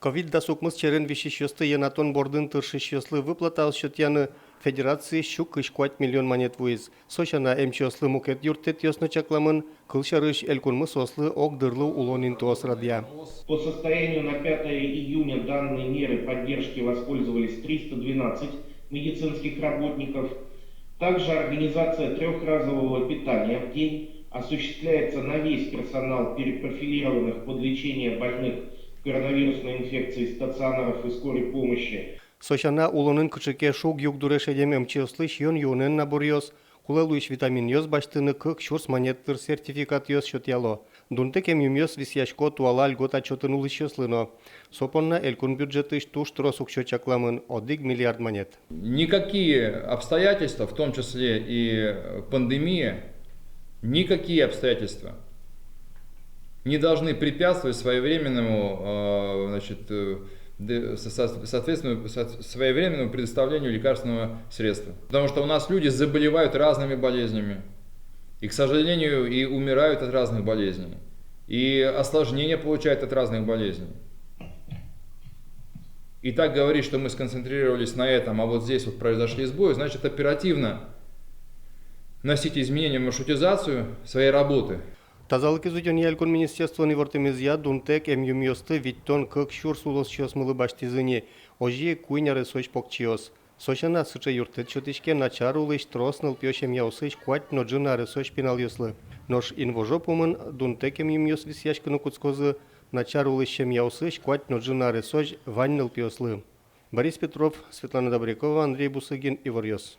Ковид да сукмыз черен веществосты енатон бордын тыршищеслы выплата алшотяны федерации щук ишкуать миллион монет вуиз. Сочана эмчослы мукет юртет ясно чакламын, кылшарыш элькунмы сослы огдырлы улонин туос радья. По состоянию на 5 июня данной меры поддержки воспользовались 312 медицинских работников. Также организация трехразового питания в день осуществляется на весь персонал перепрофилированных под лечение больных коронавирусной инфекцией стационаров и скорой помощи. Сочана улонын кычыке шуг югдурешедем эмчослы шьон юнен наборьос, кулелуиш витамин йос баштыны кык шурс монеттыр сертификат йос шотяло. Дунтек эмюмьос висяшко туала льгот отчетын улышёслыно. Сопонна элькун бюджетыш туш тросук чакламын 1 миллиард монет. Никакие обстоятельства, в том числе и пандемия, никакие обстоятельства не должны препятствовать своевременному, своевременному предоставлению лекарственного средства. Потому что у нас люди заболевают разными болезнями. И, к сожалению, и умирают от разных болезней. И осложнения получают от разных болезней. И так говорить, что мы сконцентрировались на этом, а вот здесь вот произошли сбои, значит оперативно носить изменения в маршрутизацию своей работы. Тазалык изучения элькун министерства невортемизия дунтек эмюмьосты виттон кык шур сулос чосмылы баштизыни, ожи куйняры соч покчиос. Сочана сыча юртет чотичке начар улыш тросныл пёшем яусыш куать ноджинары соч пинал ёслы. Нож инвожопумын дунтек эмюмьос висяшкыны куцкозы начар улышем яусыш куать ноджинары соч ванныл пёслы. Борис Петров, Светлана Добрякова, Андрей Бусыгин, Ивар Ёс.